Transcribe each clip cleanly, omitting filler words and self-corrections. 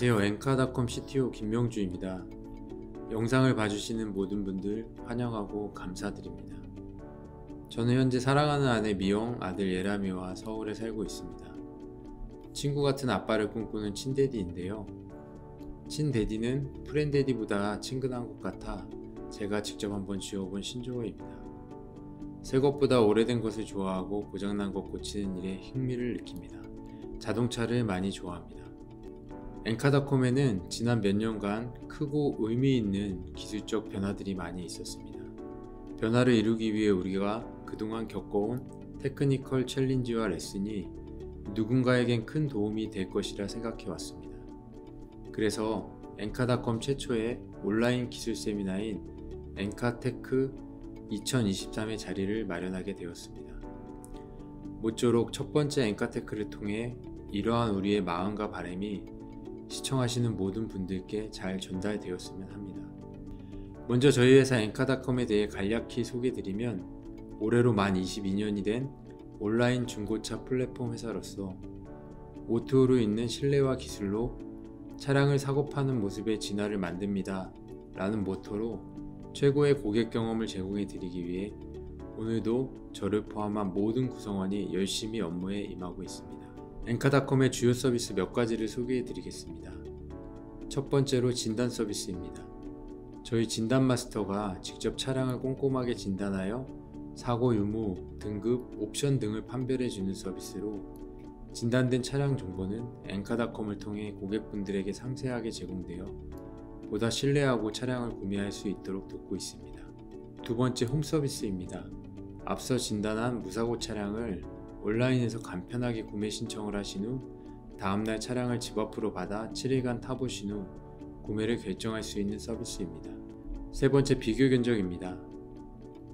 안녕하세요. 엔카닷컴 CTO 김명주입니다. 영상을 봐주시는 모든 분들 환영하고 감사드립니다. 저는 현재 사랑하는 아내 미영, 아들 예람이와 서울에 살고 있습니다. 친구 같은 아빠를 꿈꾸는 친데디인데요. 친데디는 프렌데디보다 친근한 것 같아 제가 직접 한번 지어본 신조어입니다. 새 것보다 오래된 것을 좋아하고 고장난 것 고치는 일에 흥미를 느낍니다. 자동차를 많이 좋아합니다. 엔카닷컴에는 지난 몇 년간 크고 의미 있는 기술적 변화들이 많이 있었습니다. 변화를 이루기 위해 우리가 그동안 겪어온 테크니컬 챌린지와 레슨이 누군가에겐 큰 도움이 될 것이라 생각해 왔습니다. 그래서 엔카닷컴 최초의 온라인 기술 세미나인 엔카테크 2023의 자리를 마련하게 되었습니다. 모쪼록 첫 번째 엔카테크를 통해 이러한 우리의 마음과 바람이 시청하시는 모든 분들께 잘 전달되었으면 합니다. 먼저 저희 회사 엔카닷컴에 대해 간략히 소개드리면 올해로 만 22년이 된 온라인 중고차 플랫폼 회사로서 오토로 있는 신뢰와 기술로 차량을 사고 파는 모습의 진화를 만듭니다 라는 모토로 최고의 고객 경험을 제공해 드리기 위해 오늘도 저를 포함한 모든 구성원이 열심히 업무에 임하고 있습니다. 엔카닷컴의 주요 서비스 몇 가지를 소개해 드리겠습니다. 첫 번째로 진단 서비스입니다. 저희 진단 마스터가 직접 차량을 꼼꼼하게 진단하여 사고 유무, 등급, 옵션 등을 판별해 주는 서비스로 진단된 차량 정보는 엔카닷컴을 통해 고객분들에게 상세하게 제공되어 보다 신뢰하고 차량을 구매할 수 있도록 돕고 있습니다. 두 번째 홈 서비스입니다. 앞서 진단한 무사고 차량을 온라인에서 간편하게 구매 신청을 하신 후 다음날 차량을 집 앞으로 받아 7일간 타보신 후 구매를 결정할 수 있는 서비스입니다. 세 번째 비교 견적입니다.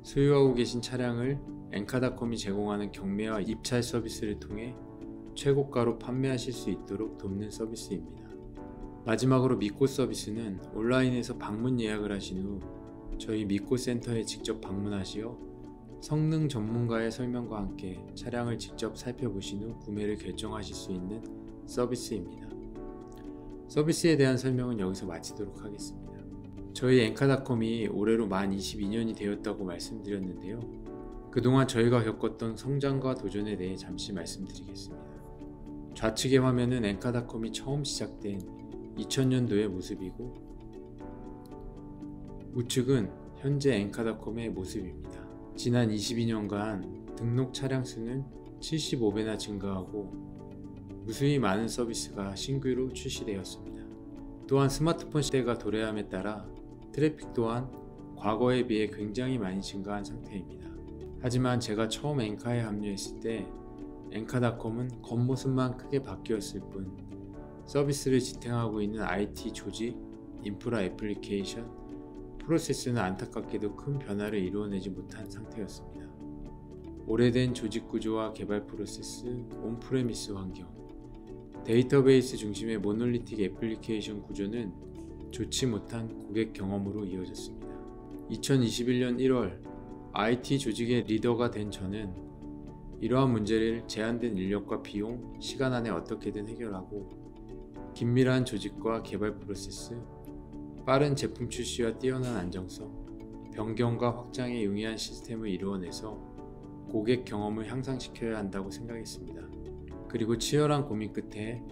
소유하고 계신 차량을 엔카닷컴이 제공하는 경매와 입찰 서비스를 통해 최고가로 판매하실 수 있도록 돕는 서비스입니다. 마지막으로 믿고 서비스는 온라인에서 방문 예약을 하신 후 저희 믿고 센터에 직접 방문하시어 성능 전문가의 설명과 함께 차량을 직접 살펴보신 후 구매를 결정하실 수 있는 서비스입니다. 서비스에 대한 설명은 여기서 마치도록 하겠습니다. 저희 엔카닷컴이 올해로 만 22년이 되었다고 말씀드렸는데요. 그동안 저희가 겪었던 성장과 도전에 대해 잠시 말씀드리겠습니다. 좌측의 화면은 엔카닷컴이 처음 시작된 2000년도의 모습이고 우측은 현재 엔카닷컴의 모습입니다. 지난 22년간 등록 차량 수는 75배나 증가하고 무수히 많은 서비스가 신규로 출시되었습니다. 또한 스마트폰 시대가 도래함에 따라 트래픽 또한 과거에 비해 굉장히 많이 증가한 상태입니다. 하지만 제가 처음 엔카에 합류했을 때 엔카닷컴은 겉모습만 크게 바뀌었을 뿐 서비스를 지탱하고 있는 IT 조직, 인프라 애플리케이션, 프로세스는 안타깝게도 큰 변화를 이루어내지 못한 상태였습니다. 오래된 조직 구조와 개발 프로세스, 온프레미스 환경, 데이터베이스 중심의 모놀리틱 애플리케이션 구조는 좋지 못한 고객 경험으로 이어졌습니다. 2021년 1월 IT 조직의 리더가 된 저는 이러한 문제를 제한된 인력과 비용, 시간 안에 어떻게든 해결하고 긴밀한 조직과 개발 프로세스, 빠른 제품 출시와 뛰어난 안정성, 변경과 확장에 용이한 시스템을 이루어내서 고객 경험을 향상시켜야 한다고 생각했습니다. 그리고 치열한 고민 끝에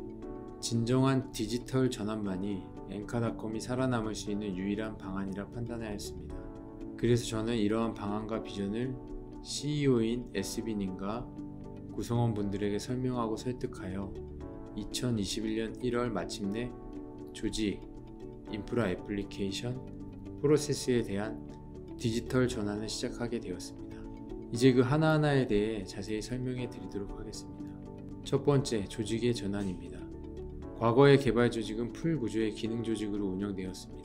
진정한 디지털 전환만이 엔카닷컴이 살아남을 수 있는 유일한 방안이라 판단하였습니다. 그래서 저는 이러한 방안과 비전을 CEO인 SB님과 구성원분들에게 설명하고 설득하여 2021년 1월 마침내 조직, 인프라 애플리케이션, 프로세스에 대한 디지털 전환을 시작하게 되었습니다. 이제 그 하나하나에 대해 자세히 설명해 드리도록 하겠습니다. 첫 번째, 조직의 전환입니다. 과거의 개발 조직은 풀 구조의 기능 조직으로 운영되었습니다.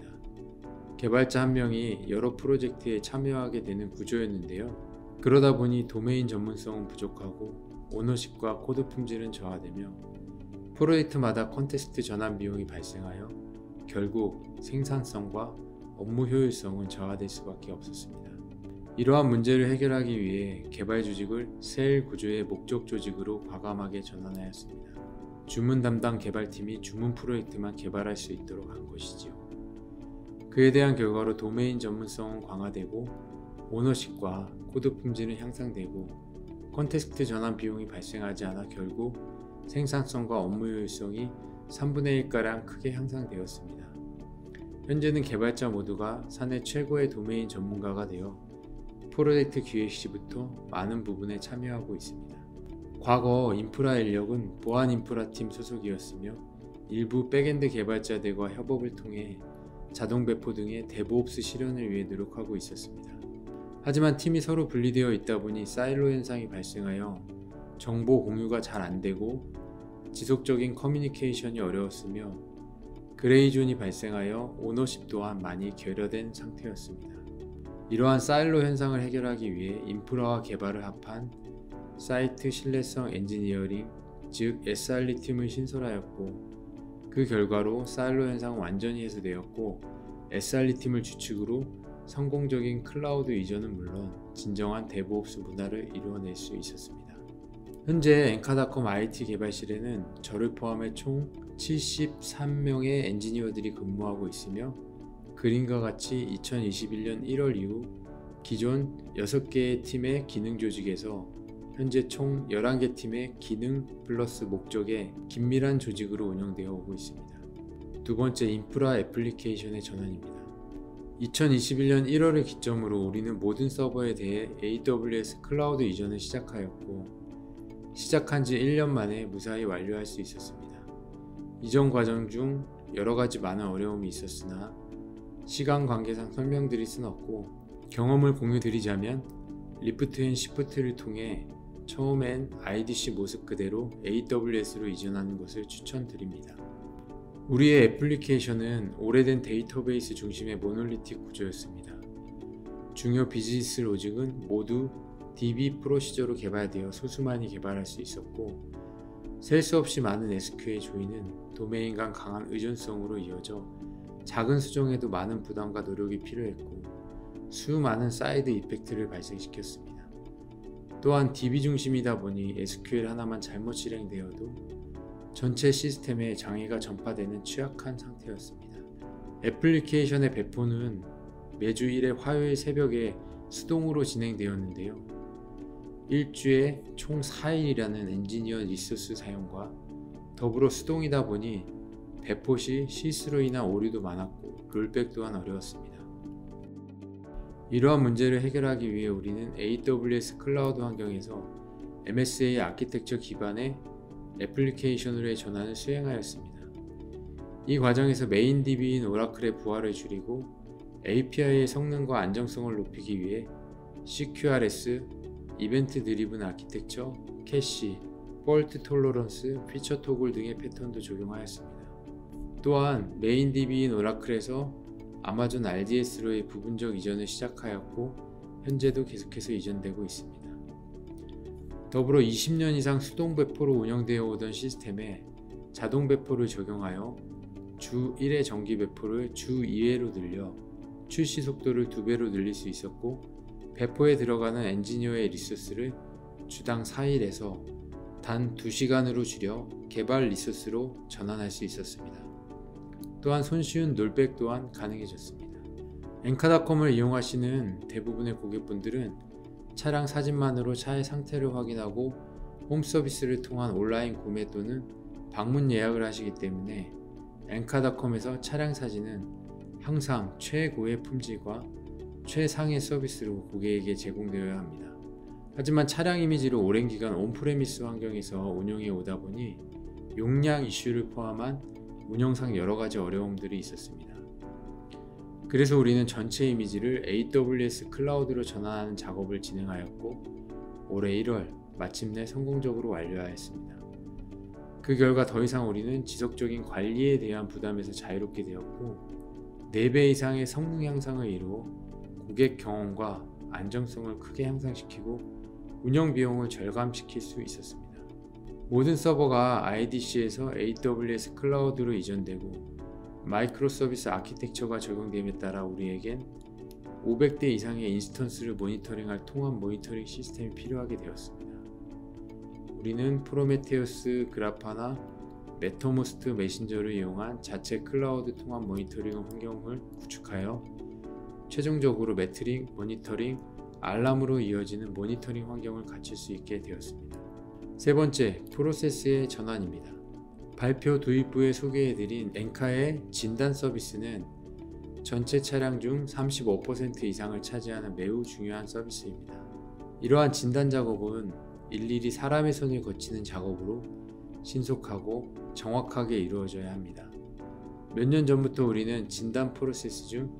개발자 한 명이 여러 프로젝트에 참여하게 되는 구조였는데요. 그러다 보니 도메인 전문성은 부족하고 오너십과 코드 품질은 저하되며 프로젝트마다 컨텍스트 전환 비용이 발생하여 결국 생산성과 업무 효율성은 저하될 수밖에 없었습니다. 이러한 문제를 해결하기 위해 개발 조직을 셀 구조의 목적 조직으로 과감하게 전환하였습니다. 주문 담당 개발팀이 주문 프로젝트만 개발할 수 있도록 한 것이지요. 그에 대한 결과로 도메인 전문성은 강화되고 오너십과 코드 품질은 향상되고 컨텍스트 전환 비용이 발생하지 않아 결국 생산성과 업무 효율성이 3분의 1가량 크게 향상되었습니다. 현재는 개발자 모두가 사내 최고의 도메인 전문가가 되어 프로젝트 기획 시부터 많은 부분에 참여하고 있습니다. 과거 인프라 인력은 보안 인프라팀 소속이었으며 일부 백엔드 개발자들과 협업을 통해 자동 배포 등의 데브옵스 실현을 위해 노력하고 있었습니다. 하지만 팀이 서로 분리되어 있다 보니 사일로 현상이 발생하여 정보 공유가 잘 안되고 지속적인 커뮤니케이션이 어려웠으며 그레이존이 발생하여 오너십 또한 많이 결여된 상태였습니다. 이러한 사일로 현상을 해결하기 위해 인프라와 개발을 합한 사이트 신뢰성 엔지니어링 즉 SRE 팀을 신설하였고 그 결과로 사일로 현상은 완전히 해소되었고 SRE 팀을 주축으로 성공적인 클라우드 이전은 물론 진정한 데브옵스 문화를 이루어낼 수 있었습니다. 현재 엔카닷컴 IT 개발실에는 저를 포함해 총 73명의 엔지니어들이 근무하고 있으며 그림과 같이 2021년 1월 이후 기존 6개의 팀의 기능 조직에서 현재 총 11개 팀의 기능 플러스 목적의 긴밀한 조직으로 운영되어 오고 있습니다. 두 번째, 인프라 애플리케이션의 전환입니다. 2021년 1월을 기점으로 우리는 모든 서버에 대해 AWS 클라우드 이전을 시작하였고 시작한 지 1년 만에 무사히 완료할 수 있었습니다. 이전 과정 중 여러가지 많은 어려움이 있었으나 시간 관계상 설명드릴 순 없고 경험을 공유드리자면 리프트 앤 시프트를 통해 처음엔 IDC 모습 그대로 AWS로 이전하는 것을 추천드립니다. 우리의 애플리케이션은 오래된 데이터베이스 중심의 모놀리틱 구조였습니다. 중요 비즈니스 로직은 모두 DB 프로시저로 개발되어 소수만이 개발할 수 있었고 셀 수 없이 많은 SQL 조인은 도메인 간 강한 의존성으로 이어져 작은 수정에도 많은 부담과 노력이 필요했고 수많은 사이드 이펙트를 발생시켰습니다. 또한 DB 중심이다 보니 SQL 하나만 잘못 실행되어도 전체 시스템에 장애가 전파되는 취약한 상태였습니다. 애플리케이션의 배포는 매주 1회 화요일 새벽에 수동으로 진행되었는데요. 일주에 총 4일이라는 엔지니어 리소스 사용과 더불어 수동이다 보니 배포 시 실수로 인한 오류도 많았고 롤백 또한 어려웠습니다. 이러한 문제를 해결하기 위해 우리는 AWS 클라우드 환경에서 MSA 아키텍처 기반의 애플리케이션으로의 전환을 수행하였습니다. 이 과정에서 메인 DB인 오라클의 부하를 줄이고 API의 성능과 안정성을 높이기 위해 CQRS, 이벤트 드리븐 아키텍처, 캐시, 폴트 톨러런스, 피처 토글 등의 패턴도 적용하였습니다. 또한 메인 DB인 오라클에서 아마존 RDS로의 부분적 이전을 시작하였고 현재도 계속해서 이전되고 있습니다. 더불어 20년 이상 수동 배포로 운영되어 오던 시스템에 자동 배포를 적용하여 주 1회 정기 배포를 주 2회로 늘려 출시 속도를 2배로 늘릴 수 있었고 배포에 들어가는 엔지니어의 리소스를 주당 4일에서 단 2시간으로 줄여 개발 리소스로 전환할 수 있었습니다. 또한 손쉬운 롤백 또한 가능해졌습니다. 엔카닷컴을 이용하시는 대부분의 고객분들은 차량 사진만으로 차의 상태를 확인하고 홈 서비스를 통한 온라인 구매 또는 방문 예약을 하시기 때문에 엔카닷컴에서 차량 사진은 항상 최고의 품질과 최상의 서비스로 고객에게 제공되어야 합니다. 하지만 차량 이미지를 오랜 기간 온프레미스 환경에서 운영해 오다 보니 용량 이슈를 포함한 운영상 여러가지 어려움들이 있었습니다. 그래서 우리는 전체 이미지를 AWS 클라우드로 전환하는 작업을 진행하였고 올해 1월 마침내 성공적으로 완료하였습니다. 그 결과 더 이상 우리는 지속적인 관리에 대한 부담에서 자유롭게 되었고 4배 이상의 성능 향상을 이루어 고객 경험과 안정성을 크게 향상시키고 운영 비용을 절감시킬 수 있었습니다. 모든 서버가 IDC에서 AWS 클라우드로 이전되고 마이크로 서비스 아키텍처가 적용됨에 따라 우리에겐 500대 이상의 인스턴스를 모니터링할 통합 모니터링 시스템이 필요하게 되었습니다. 우리는 프로메테우스, 그라파나, 메터모스트 메신저를 이용한 자체 클라우드 통합 모니터링 환경을 구축하여 최종적으로 매트릭, 모니터링, 알람으로 이어지는 모니터링 환경을 갖출 수 있게 되었습니다. 세 번째, 프로세스의 전환입니다. 발표 도입부에 소개해드린 엔카의 진단 서비스는 전체 차량 중 35% 이상을 차지하는 매우 중요한 서비스입니다. 이러한 진단 작업은 일일이 사람의 손을 거치는 작업으로 신속하고 정확하게 이루어져야 합니다. 몇 년 전부터 우리는 진단 프로세스 중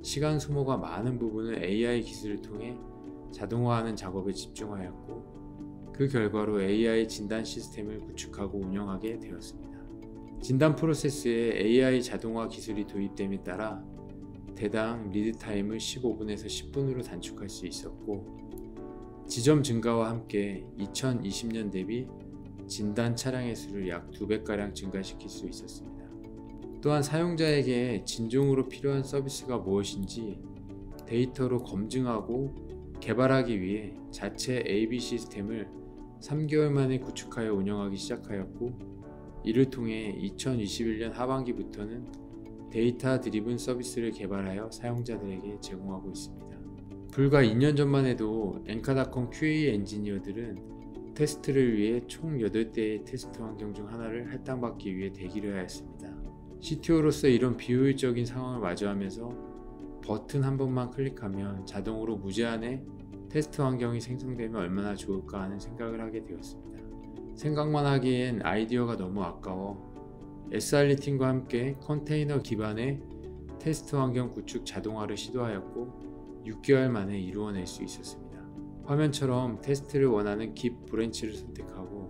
시간 소모가 많은 부분을 AI 기술을 통해 자동화하는 작업에 집중하였고, 그 결과로 AI 진단 시스템을 구축하고 운영하게 되었습니다. 진단 프로세스에 AI 자동화 기술이 도입됨에 따라 대당 리드 타임을 15분에서 10분으로 단축할 수 있었고, 지점 증가와 함께 2020년 대비 진단 차량의 수를 약 2배가량 증가시킬 수 있었습니다. 또한 사용자에게 진정으로 필요한 서비스가 무엇인지 데이터로 검증하고 개발하기 위해 자체 AB 시스템을 3개월 만에 구축하여 운영하기 시작하였고, 이를 통해 2021년 하반기부터는 데이터 드리븐 서비스를 개발하여 사용자들에게 제공하고 있습니다. 불과 2년 전만 해도 엔카닷컴 QA 엔지니어들은 테스트를 위해 총 8대의 테스트 환경 중 하나를 할당받기 위해 대기를 해야 했습니다. CTO로서 이런 비효율적인 상황을 마주하면서 버튼 한 번만 클릭하면 자동으로 무제한의 테스트 환경이 생성되면 얼마나 좋을까 하는 생각을 하게 되었습니다. 생각만 하기엔 아이디어가 너무 아까워 SRE 팀과 함께 컨테이너 기반의 테스트 환경 구축 자동화를 시도하였고 6개월 만에 이루어낼 수 있었습니다. 화면처럼 테스트를 원하는 깁 브랜치를 선택하고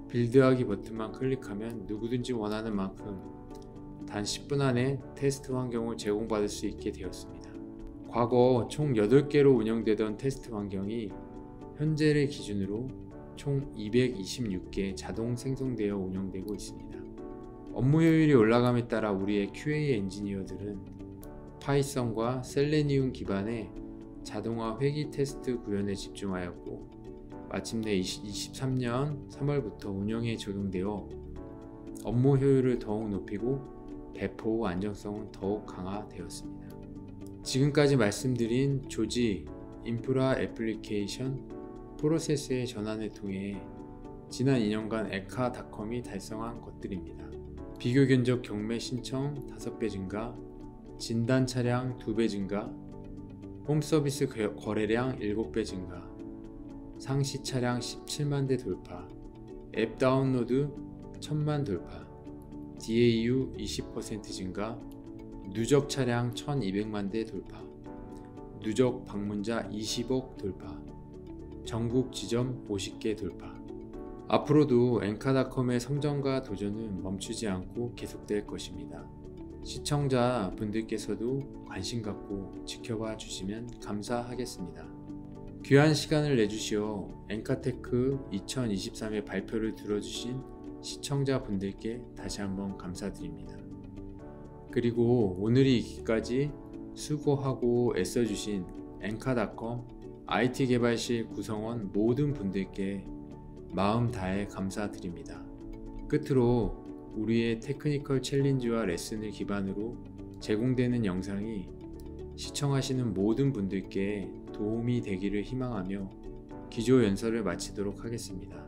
빌드하기 버튼만 클릭하면 누구든지 원하는 만큼 단 10분 안에 테스트 환경을 제공받을 수 있게 되었습니다. 과거 총 8개로 운영되던 테스트 환경이 현재를 기준으로 총 226개 자동 생성되어 운영되고 있습니다. 업무 효율이 올라감에 따라 우리의 QA 엔지니어들은 파이썬과 셀레니움 기반의 자동화 회기 테스트 구현에 집중하였고, 마침내 2023년 3월부터 운영에 적용되어 업무 효율을 더욱 높이고 배포 안정성은 더욱 강화되었습니다. 지금까지 말씀드린 조지, 인프라 애플리케이션, 프로세스의 전환을 통해 지난 2년간 엔카닷컴이 달성한 것들입니다. 비교 견적 경매 신청 5배 증가, 진단 차량 2배 증가, 홈 서비스 거래량 7배 증가, 상시 차량 17만 대 돌파, 앱 다운로드 1000만 돌파, DAU 20% 증가, 누적 차량 1200만 대 돌파, 누적 방문자 20억 돌파, 전국 지점 50개 돌파. 앞으로도 엔카닷컴의 성장과 도전은 멈추지 않고 계속될 것입니다. 시청자 분들께서도 관심 갖고 지켜봐 주시면 감사하겠습니다. 귀한 시간을 내주시어 엔카테크 2023의 발표를 들어주신 시청자 분들께 다시 한번 감사드립니다. 그리고 오늘이 있기까지 수고하고 애써주신 엔카닷컴 IT 개발실 구성원 모든 분들께 마음 다해 감사드립니다. 끝으로 우리의 테크니컬 챌린지와 레슨을 기반으로 제공되는 영상이 시청하시는 모든 분들께 도움이 되기를 희망하며 기조 연설을 마치도록 하겠습니다.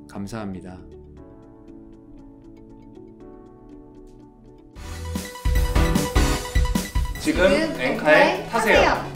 감사합니다. 지금 엔카에 타세요.